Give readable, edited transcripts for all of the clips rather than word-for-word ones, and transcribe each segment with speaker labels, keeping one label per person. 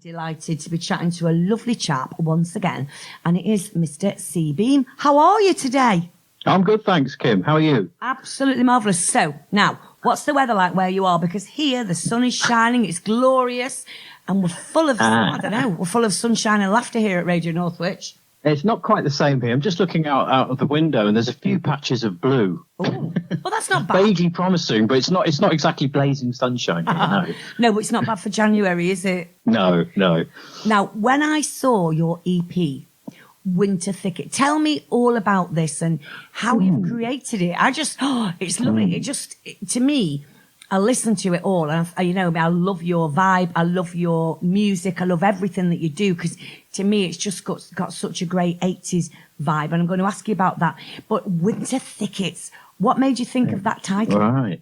Speaker 1: Delighted to be chatting to a lovely chap once again, and it is Mr. C-Beem. How are you today?
Speaker 2: I'm good, thanks, Kim. How are you?
Speaker 1: Absolutely marvellous. So, now, what's the weather like where you are? Because here, the sun is shining, it's glorious, and we're full of, I don't know, we're full of sunshine and laughter here at Radio Northwich.
Speaker 2: It's not quite the same here. I'm just looking out of the window, and there's a few patches of blue.
Speaker 1: Oh, well, that's not bad.
Speaker 2: Vaguely promising, but it's not exactly blazing sunshine here, no.
Speaker 1: No, but it's not bad for January, is it?
Speaker 2: No.
Speaker 1: Now, when I saw your EP, Winter Thicket, tell me all about this and how you've created it. It's lovely. To me, I listen to it all, and I love your vibe, I love your music, I love everything that you do, because to me it's just got such a great 80s vibe, and I'm going to ask you about that. But Winter Thickets, what made you think of that title?
Speaker 2: Right.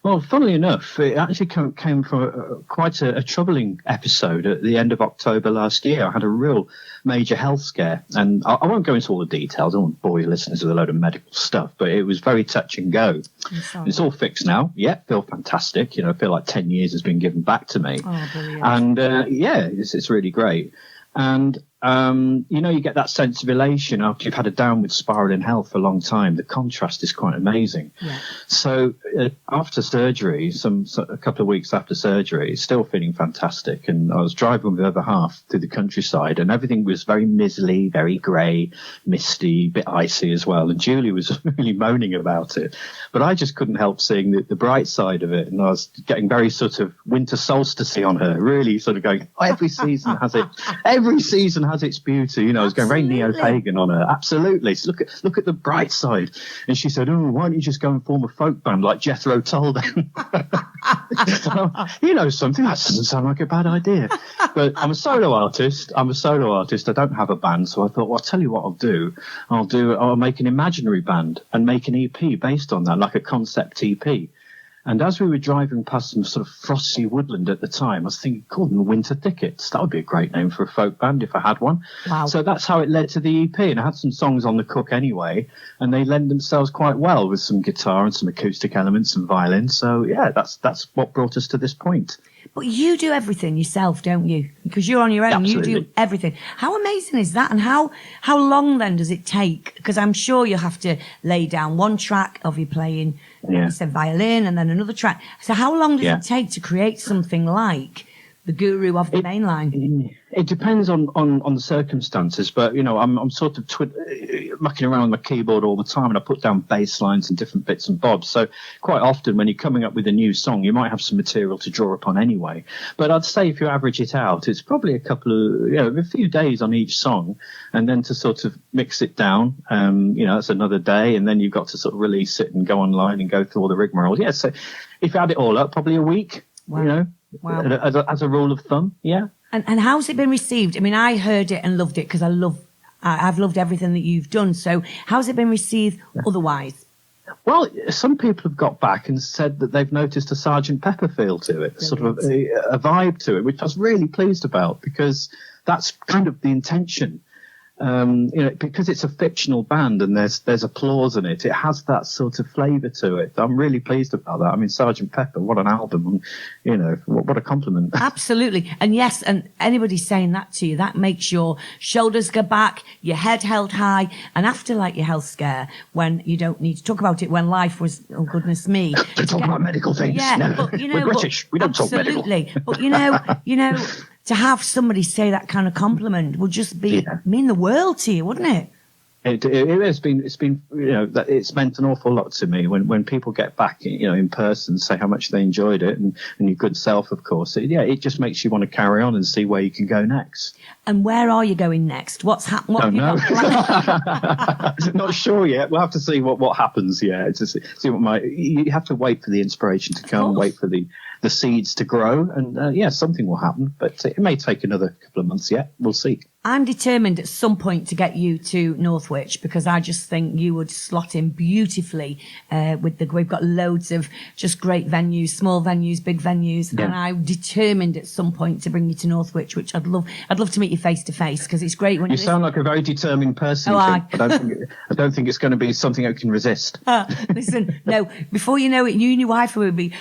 Speaker 2: Well, funnily enough, it actually came from quite a troubling episode at the end of October last year. I had a real major health scare, and I won't go into all the details. I don't want to bore your listeners with a load of medical stuff, but it was very touch and go. It's all fixed now. Yeah, feel fantastic. I feel like 10 years has been given back to me.
Speaker 1: Oh, brilliant.
Speaker 2: And it's really great. And you get that sense of elation after you've had a downward spiral in health for a long time. The contrast is quite amazing.
Speaker 1: Yeah.
Speaker 2: So after surgery, a couple of weeks after surgery, still feeling fantastic. And I was driving with the other half through the countryside, and everything was very miserly, very grey, misty, a bit icy as well. And Julie was really moaning about it. But I just couldn't help seeing the bright side of it. And I was getting very sort of winter solstice on her, really sort of going, every season has its beauty. I was going very neo-pagan on her. Absolutely. So look at the bright side. And she said, why don't you just go and form a folk band like Jethro Tull then? Something, that doesn't sound like a bad idea. But I'm a solo artist. I don't have a band. So I thought, well, I'll tell you what I'll make an imaginary band and make an EP based on that, like a concept EP. And as we were driving past some sort of frosty woodland at the time, I was thinking, call them the Winter Thickets. That would be a great name for a folk band if I had one.
Speaker 1: Wow.
Speaker 2: So that's how it led to the EP. And I had some songs on the cook anyway, and they lend themselves quite well with some guitar and some acoustic elements and violin. So, yeah, that's what brought us to this point.
Speaker 1: But you do everything yourself, don't you? Because you're on your own.
Speaker 2: Absolutely.
Speaker 1: You do everything. How amazing is that? And how long then does it take? Because I'm sure you have to lay down one track of you playing, you said violin, and then another track. So how long does it take to create something like the guru of the Mainline?
Speaker 2: It depends on the circumstances, but I'm sort of mucking around with my keyboard all the time, and I put down bass lines and different bits and bobs. So quite often when you're coming up with a new song, you might have some material to draw upon anyway. But I'd say if you average it out, it's probably a few days on each song, and then to sort of mix it down, that's another day, and then you've got to sort of release it and go online and go through all the rigmarole. Yeah, so if you add it all up, probably a week.
Speaker 1: Wow. Wow.
Speaker 2: As a rule of thumb, yeah.
Speaker 1: And how's it been received? I mean, I heard it and loved it because I've loved everything that you've done. So how's it been received otherwise?
Speaker 2: Well, some people have got back and said that they've noticed a Sergeant Pepper feel to it, sort of a vibe to it, which I was really pleased about, because that's kind of the intention. Because it's a fictional band and there's applause in it, it has that sort of flavour to it. I'm really pleased about that. I mean, Sergeant Pepper, what an album, and, what a compliment.
Speaker 1: Absolutely. And yes, and anybody saying that to you, that makes your shoulders go back, your head held high, and after like your health scare, when you don't need to talk about it, when life was, oh goodness me.
Speaker 2: Don't talk about medical things.
Speaker 1: Yeah,
Speaker 2: no,
Speaker 1: but,
Speaker 2: we're British. We don't talk medical.
Speaker 1: Absolutely. But to have somebody say that kind of compliment would just mean the world to you, wouldn't it?
Speaker 2: It has been, it's meant an awful lot to me when people get back, in person, say how much they enjoyed it, and your good self, of course. It just makes you want to carry on and see where you can go next.
Speaker 1: And where are you going next? What's happening?
Speaker 2: Don't know. Not sure yet. We'll have to see what happens. Yeah, see what you have to wait for the inspiration to come, wait for the seeds to grow, and something will happen, but it may take another couple of months yet. We'll see.
Speaker 1: I'm determined at some point to get you to Northwich, because I just think you would slot in beautifully we've got loads of just great venues, small venues, big venues, and I'm determined at some point to bring you to Northwich, which I'd love to meet you face to face, because it's great when
Speaker 2: you sound like a very determined person. I don't think it's going to be something I can resist.
Speaker 1: Listen, no, before you know it, you and your wife will be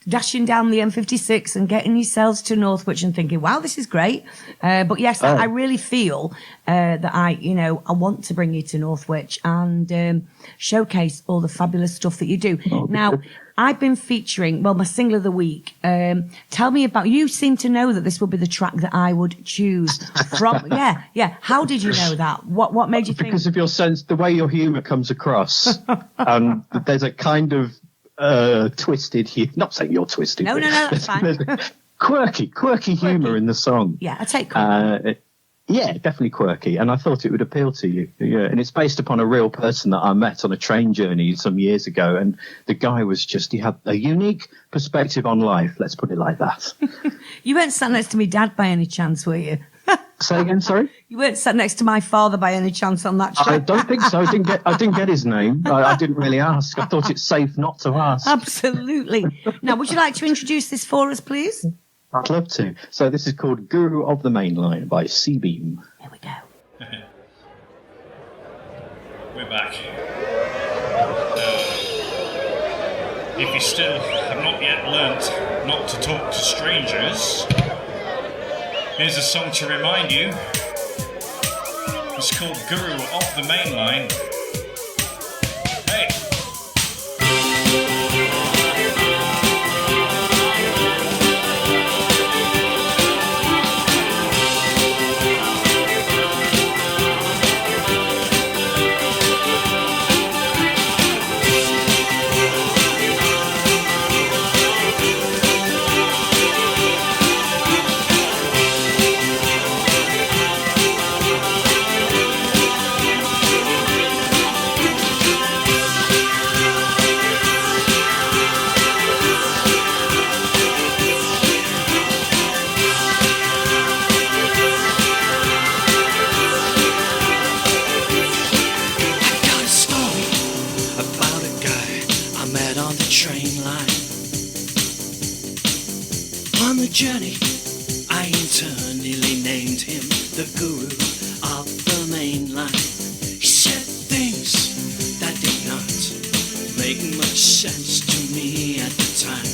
Speaker 1: dashing down the M56 and getting yourselves to Northwich and thinking, wow, this is great. But yes, I really feel that I want to bring you to Northwich and showcase all the fabulous stuff that you do. Now, I've been featuring, my single of the week. Tell me about, you seem to know that this would be the track that I would choose from. Yeah. How did you know that? What made you think?
Speaker 2: Because of your sense, the way your humour comes across. There's a kind of twisted humour. Not saying you're twisted.
Speaker 1: No, that's fine.
Speaker 2: There's a quirky humour in the song.
Speaker 1: Yeah, I take quirky.
Speaker 2: Yeah, definitely quirky, and I thought it would appeal to you. Yeah, and it's based upon a real person that I met on a train journey some years ago, and the guy was he had a unique perspective on life. Let's put it like that.
Speaker 1: You weren't sat next to me dad by any chance, were you?
Speaker 2: Say again, sorry?
Speaker 1: You weren't sat next to my father by any chance on that train?
Speaker 2: I don't think so. I didn't get his name. I didn't really ask. I thought it's safe not to ask.
Speaker 1: Absolutely. Now, would you like to introduce this for us, please?
Speaker 2: I'd love to. So this is called Guru of the Mainline by C-Beem.
Speaker 1: Here we go.
Speaker 3: We're back. If you still have not yet learnt not to talk to strangers, here's a song to remind you. It's called Guru of the Mainline. Hey!
Speaker 4: Journey, I internally named him the Guru of the Mainline. He said things that did not make much sense to me at the time.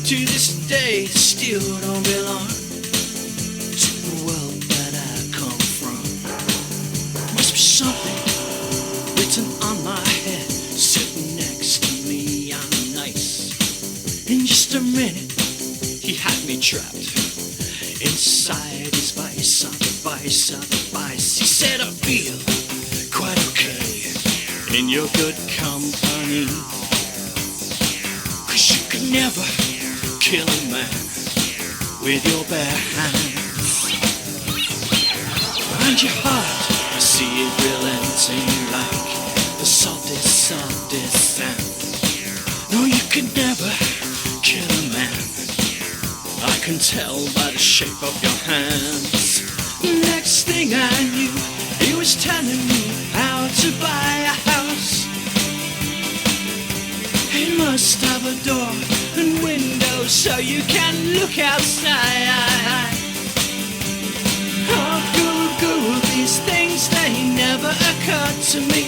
Speaker 4: To this day, still don't belong to the world that I come from. Must be something written on my head, sitting next to me. I'm nice. In just a minute, he had me trapped inside his vice, on the vice, on the vice. He said, I feel quite okay in your good company, 'cause you could never kill a man with your bare hands. And your heart, I see it relenting like the softest sand. No, you could never kill a man, I can tell by the shape of your hands. Next thing I knew, he was telling me how to buy a house. It must have a door and windows so you can look outside. Oh, guru, these things, they never occurred to me.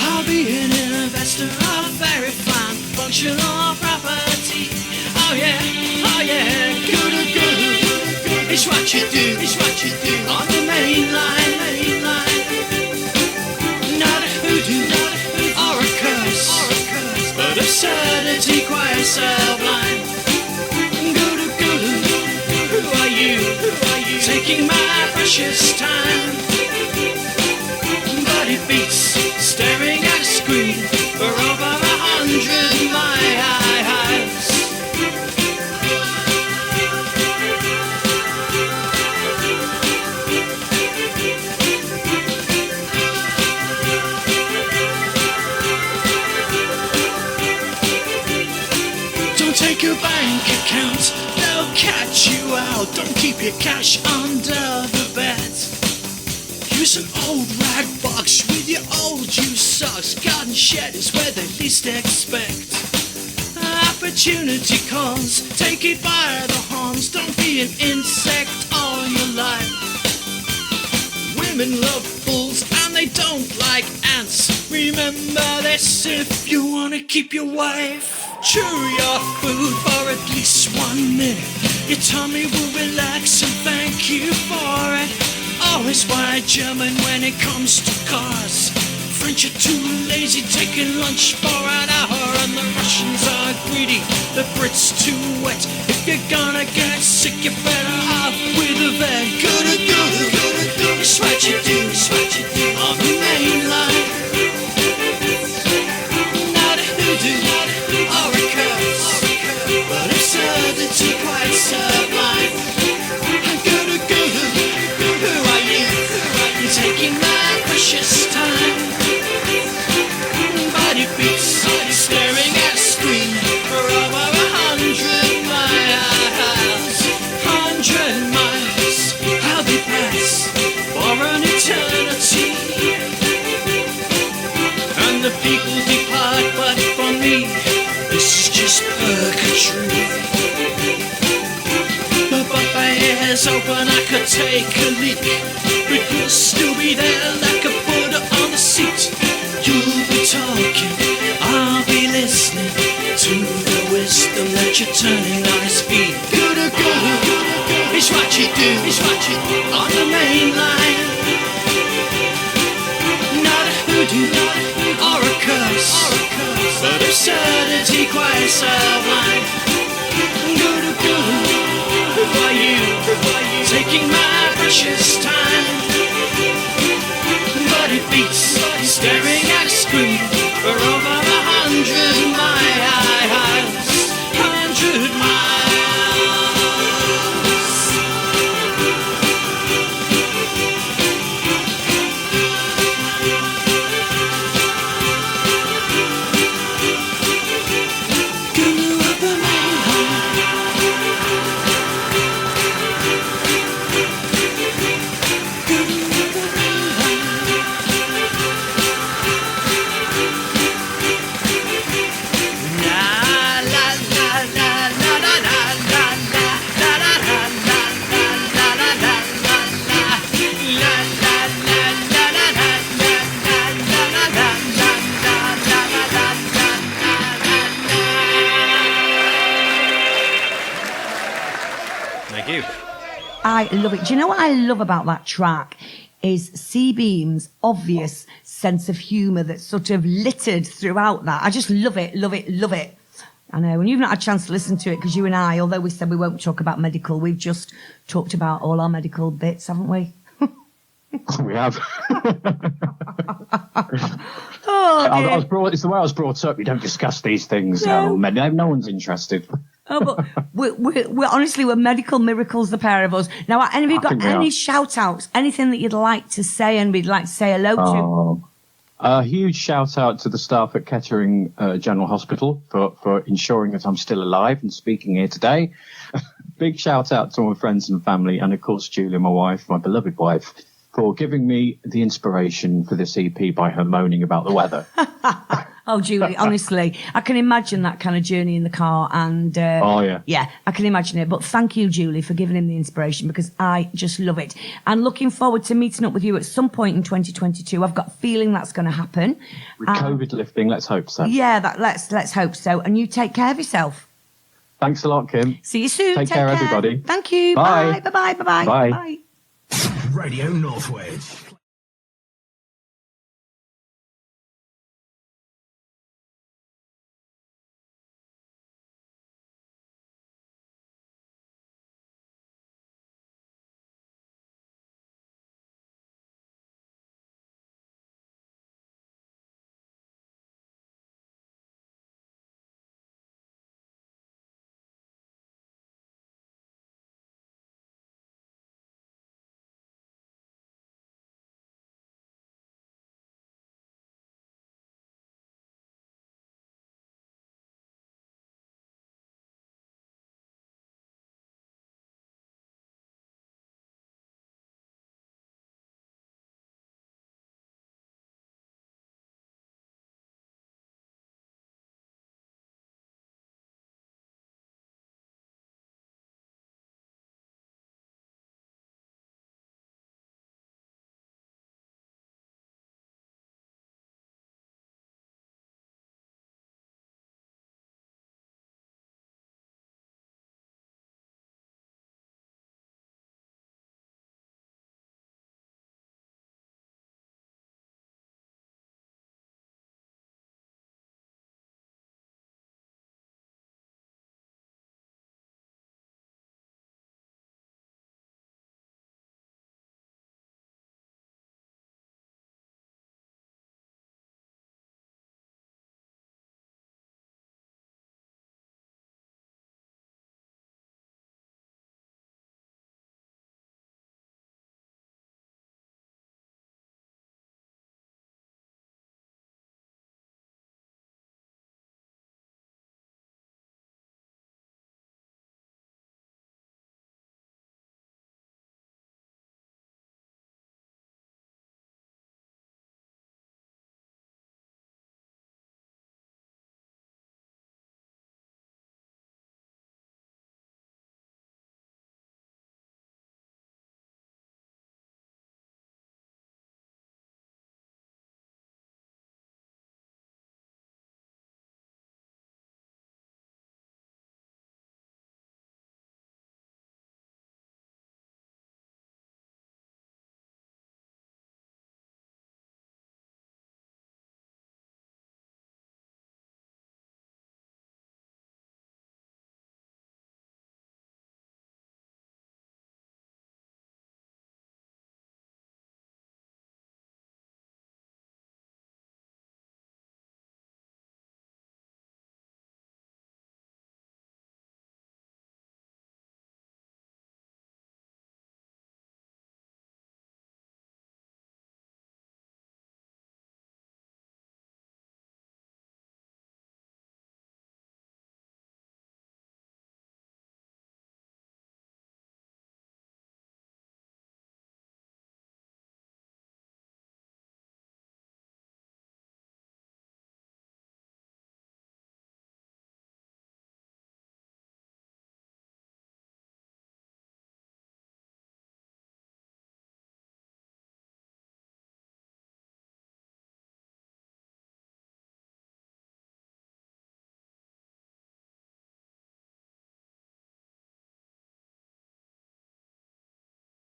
Speaker 4: I'll be an investor of very fine functional property. Oh yeah, guru, it's what you do on the mainline. Not a hoodoo or a curse, but absurdity quite sublime. Guru, who are you? Taking my precious time? But it beats staring at a screen for over 100 miles. Don't take your bank account, they'll catch you out. Don't keep your cash under the bed. Use an old rag box with your old used socks. Garden shed is where they least expect. Opportunity calls, take it by the horns. Don't be an insect all your life. Women Women love bulls and they don't like ants. Remember this if you wanna keep your wife. Chew your food for at least 1 minute. Your tummy will relax and thank you for it. Always white German when it comes to cars. French are too lazy, taking lunch for an hour. And the Russians are greedy, the Brits too wet. If you're gonna get sick, you're better off with a vet. Goo-da-goo, it's what you do, it's what you do on the main line. Not a hoodoo, or a curse, but absurdity quite sublime. Goo-da-goo, who are you? You're taking my precious time. Body beats, staring at a screen for over 100 miles. 100 miles, how they pass for an eternity. And the people depart, but for me, this is just purgatory. But my ears open, I could take a leak, but you'll still be there like a Buddha on the seat. You'll be talking, I'll be listening to the wisdom that you're turning on his feet. Goo-da-goo, it's what you do, it's what you do on the main line. Not a hoodoo, or a curse, but absurdity quite sublime. Goo-da-goo, who are you? Taking my precious time. Body beats, staring at a screen for over 100 miles. 100 miles. Goo up the Mainline. Goo up the Mainline.
Speaker 3: Thank you.
Speaker 1: I love it. Do you know what I love about that track? Is C-Beam's obvious sense of humour that's sort of littered throughout that. I just love it, love it, love it. I know, and you've not had a chance to listen to it because you and I, although we said we won't talk about medical, we've just talked about all our medical bits, haven't we?
Speaker 2: We have.
Speaker 1: Oh,
Speaker 2: I was brought, it's the way I was brought up. You don't discuss these things.
Speaker 1: No.
Speaker 2: No one's interested.
Speaker 1: Oh, but we're honestly, we're medical miracles, the pair of us. Now, have you got any shout outs, anything that you'd like to say and we'd like to say hello to?
Speaker 2: A huge shout out to the staff at Kettering General Hospital for ensuring that I'm still alive and speaking here today. Big shout out to my friends and family, and of course, Julie, my wife, my beloved wife, for giving me the inspiration for this EP by her moaning about the weather.
Speaker 1: Oh, Julie, honestly, I can imagine that kind of journey in the car. And yeah, I can imagine it. But thank you, Julie, for giving him the inspiration, because I just love it. And looking forward to meeting up with you at some point in 2022. I've got a feeling that's going to happen.
Speaker 2: With COVID lifting, let's hope so.
Speaker 1: Yeah, let's hope so. And you take care of yourself.
Speaker 2: Thanks a lot, Kim.
Speaker 1: See you soon.
Speaker 2: Take care, everybody.
Speaker 1: Thank you.
Speaker 2: Bye.
Speaker 1: Bye. Bye. Bye. Bye.
Speaker 2: Bye.
Speaker 1: Bye.
Speaker 5: Radio Northwich.